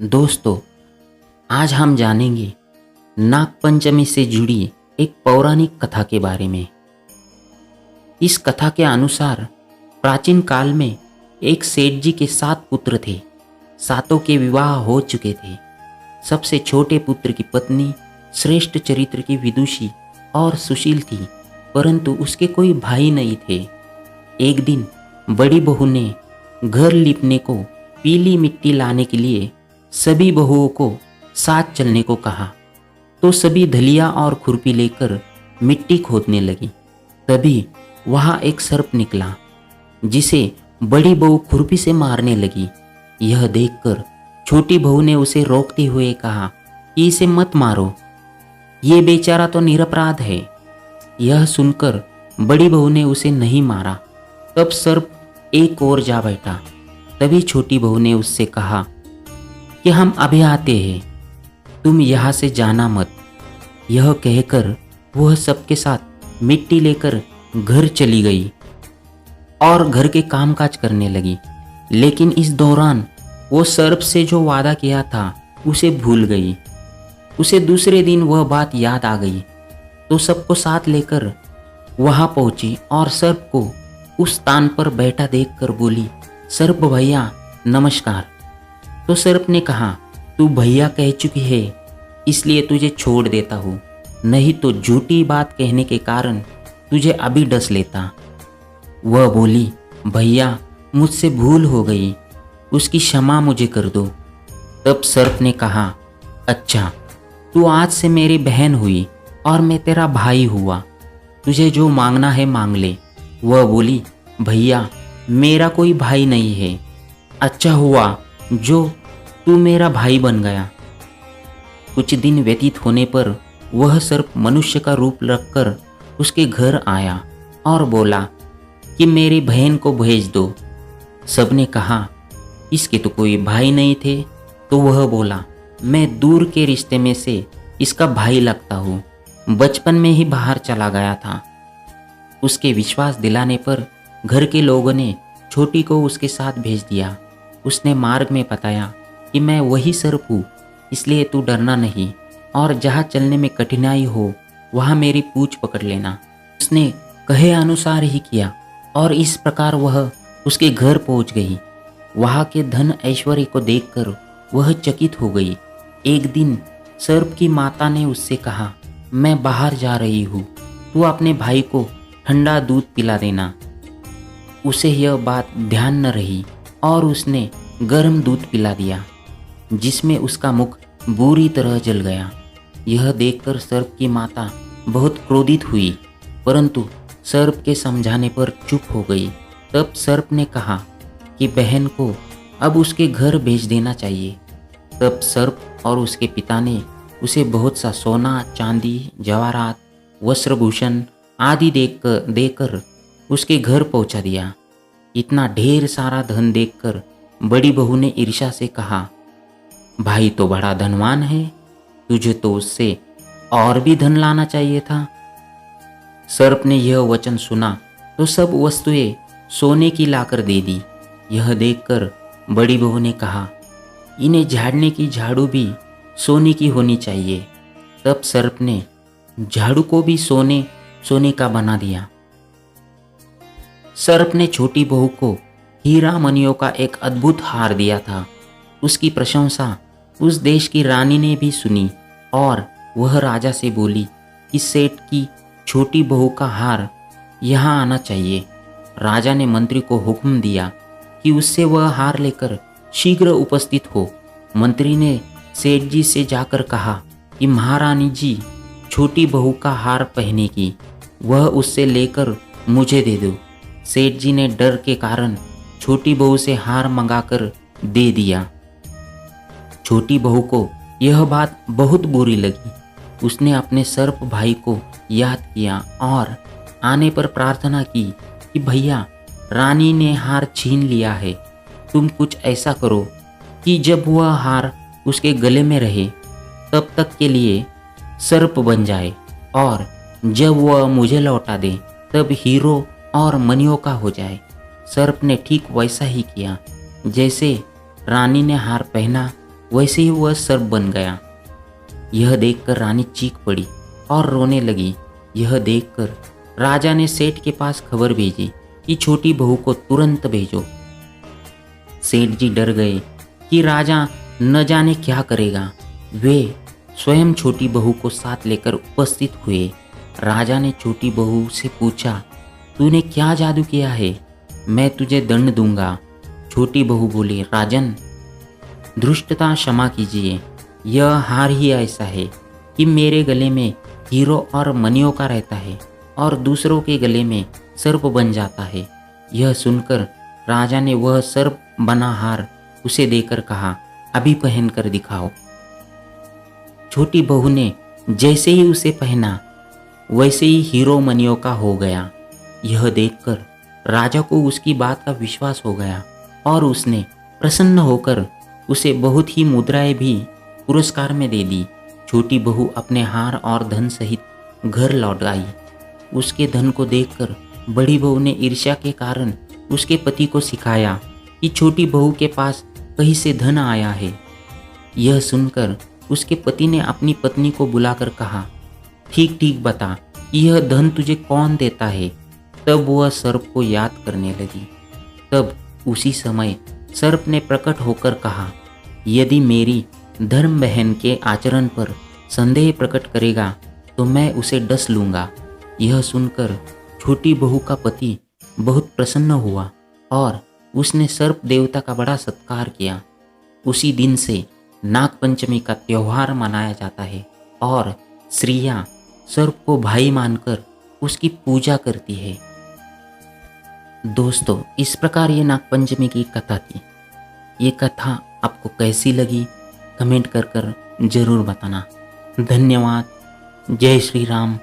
दोस्तों, आज हम जानेंगे नाग पंचमी से जुड़ी एक पौराणिक कथा के बारे में। इस कथा के अनुसार प्राचीन काल में एक सेठ जी के 7 पुत्र थे। सातों के विवाह हो चुके थे। सबसे छोटे पुत्र की पत्नी श्रेष्ठ चरित्र की विदुषी और सुशील थी, परंतु उसके कोई भाई नहीं थे। एक दिन बड़ी बहू ने घर लीपने को पीली मिट्टी लाने के लिए सभी बहुओं को साथ चलने को कहा, तो सभी धलिया और खुरपी लेकर मिट्टी खोदने लगी। तभी वहाँ एक सर्प निकला, जिसे बड़ी बहू खुरपी से मारने लगी। यह देखकर छोटी बहू ने उसे रोकते हुए कहा कि इसे मत मारो, ये बेचारा तो निरपराध है। यह सुनकर बड़ी बहू ने उसे नहीं मारा। तब सर्प एक ओर जा बैठा। तभी छोटी बहू ने उससे कहा कि हम अभी आते हैं, तुम यहाँ से जाना मत। यह कहकर वह सबके साथ मिट्टी लेकर घर चली गई और घर के कामकाज करने लगी। लेकिन इस दौरान वो सर्प से जो वादा किया था उसे भूल गई। उसे दूसरे दिन वह बात याद आ गई, तो सबको साथ लेकर वहाँ पहुंची और सर्प को उस स्थान पर बैठा देखकर बोली, सर्प भैया नमस्कार। तो सर्प ने कहा, तू भैया कह चुकी है, इसलिए तुझे छोड़ देता हूँ, नहीं तो झूठी बात कहने के कारण तुझे अभी डस लेता। वह बोली, भैया मुझसे भूल हो गई, उसकी क्षमा मुझे कर दो। तब सर्प ने कहा, अच्छा, तू आज से मेरी बहन हुई और मैं तेरा भाई हुआ, तुझे जो मांगना है मांग ले। वह बोली, भैया मेरा कोई भाई नहीं है, अच्छा हुआ जो तू मेरा भाई बन गया। कुछ दिन व्यतीत होने पर वह सर्प मनुष्य का रूप रखकर उसके घर आया और बोला कि मेरी बहन को भेज दो। सबने कहा, इसके तो कोई भाई नहीं थे। तो वह बोला, मैं दूर के रिश्ते में से इसका भाई लगता हूँ, बचपन में ही बाहर चला गया था। उसके विश्वास दिलाने पर घर के लोगों ने छोटी को उसके साथ भेज दिया। उसने मार्ग में बताया कि मैं वही सर्प हूँ, इसलिए तू डरना नहीं और जहाँ चलने में कठिनाई हो वहाँ मेरी पूँछ पकड़ लेना। उसने कहे अनुसार ही किया और इस प्रकार वह उसके घर पहुँच गई। वहाँ के धन ऐश्वर्य को देखकर वह चकित हो गई। एक दिन सर्प की माता ने उससे कहा, मैं बाहर जा रही हूँ, तू अपने भाई को ठंडा दूध पिला देना। उसे यह बात ध्यान न रही और उसने गर्म दूध पिला दिया, जिसमें उसका मुख बुरी तरह जल गया। यह देखकर सर्प की माता बहुत क्रोधित हुई, परंतु सर्प के समझाने पर चुप हो गई। तब सर्प ने कहा कि बहन को अब उसके घर भेज देना चाहिए। तब सर्प और उसके पिता ने उसे बहुत सा सोना, चांदी, जवाहरात, वस्त्रभूषण आदि देकर उसके घर पहुंचा दिया। इतना ढेर सारा धन देखकर बड़ी बहू ने ईर्ष्या से कहा, भाई तो बड़ा धनवान है, तुझे तो उससे और भी धन लाना चाहिए था। सर्प ने यह वचन सुना तो सब वस्तुएं सोने की लाकर दे दी। यह देखकर बड़ी बहू ने कहा, इन्हें झाड़ने की झाड़ू भी सोने की होनी चाहिए। तब सर्प ने झाड़ू को भी सोने का बना दिया। सर्प ने छोटी बहू को हीरा मणियों का एक अद्भुत हार दिया था। उसकी प्रशंसा उस देश की रानी ने भी सुनी और वह राजा से बोली कि सेठ की छोटी बहू का हार यहाँ आना चाहिए। राजा ने मंत्री को हुक्म दिया कि उससे वह हार लेकर शीघ्र उपस्थित हो। मंत्री ने सेठ जी से जाकर कहा कि महारानी जी छोटी बहू का हार पहनेगी, वह उससे लेकर मुझे दे दो। सेठ जी ने डर के कारण छोटी बहू से हार मंगाकर दे दिया। छोटी बहू को यह बात बहुत बुरी लगी। उसने अपने सर्प भाई को याद किया और आने पर प्रार्थना की कि भैया, रानी ने हार छीन लिया है, तुम कुछ ऐसा करो कि जब वह हार उसके गले में रहे तब तक के लिए सर्प बन जाए और जब वह मुझे लौटा दे तब हीरो और मणियों का हो जाए। सर्प ने ठीक वैसा ही किया। जैसे रानी ने हार पहना वैसे ही वह सर्प बन गया। यह देखकर रानी चीख पड़ी और रोने लगी। यह देखकर राजा ने सेठ के पास खबर भेजी कि छोटी बहू को तुरंत भेजो। सेठ जी डर गए कि राजा न जाने क्या करेगा। वे स्वयं छोटी बहू को साथ लेकर उपस्थित हुए। राजा ने छोटी बहू से पूछा, तूने क्या जादू किया है? मैं तुझे दंड दूंगा। छोटी बहू बोली, राजन, धृष्टता क्षमा कीजिए। यह हार ही ऐसा है कि मेरे गले में हीरो और मणियों का रहता है और दूसरों के गले में सर्प बन जाता है। यह सुनकर राजा ने वह सर्प बना हार उसे देकर कहा, अभी पहन कर दिखाओ। छोटी बहू ने जैसे ही उसे पहना वैसे ही हीरो मणियों का हो गया। यह देखकर राजा को उसकी बात का विश्वास हो गया और उसने प्रसन्न होकर उसे बहुत ही मुद्राएं भी पुरस्कार में दे दी। छोटी बहू अपने हार और धन सहित घर लौट आई। उसके धन को देखकर बड़ी बहू ने ईर्ष्या के कारण उसके पति को सिखाया कि छोटी बहू के पास कहीं से धन आया है। यह सुनकर उसके पति ने अपनी पत्नी को बुलाकर कहा, ठीक ठीक बता, यह धन तुझे कौन देता है? तब वह सर्प को याद करने लगी। तब उसी समय सर्प ने प्रकट होकर कहा, यदि मेरी धर्म बहन के आचरण पर संदेह प्रकट करेगा तो मैं उसे डस लूँगा। यह सुनकर छोटी बहू का पति बहुत प्रसन्न हुआ और उसने सर्प देवता का बड़ा सत्कार किया। उसी दिन से नागपंचमी का त्यौहार मनाया जाता है और स्त्रियां सर्प को भाई मानकर उसकी पूजा करती है। दोस्तों, इस प्रकार ये नागपंचमी की कथा थी। ये कथा आपको कैसी लगी कमेंट कर ज़रूर बताना। धन्यवाद। जय श्री राम।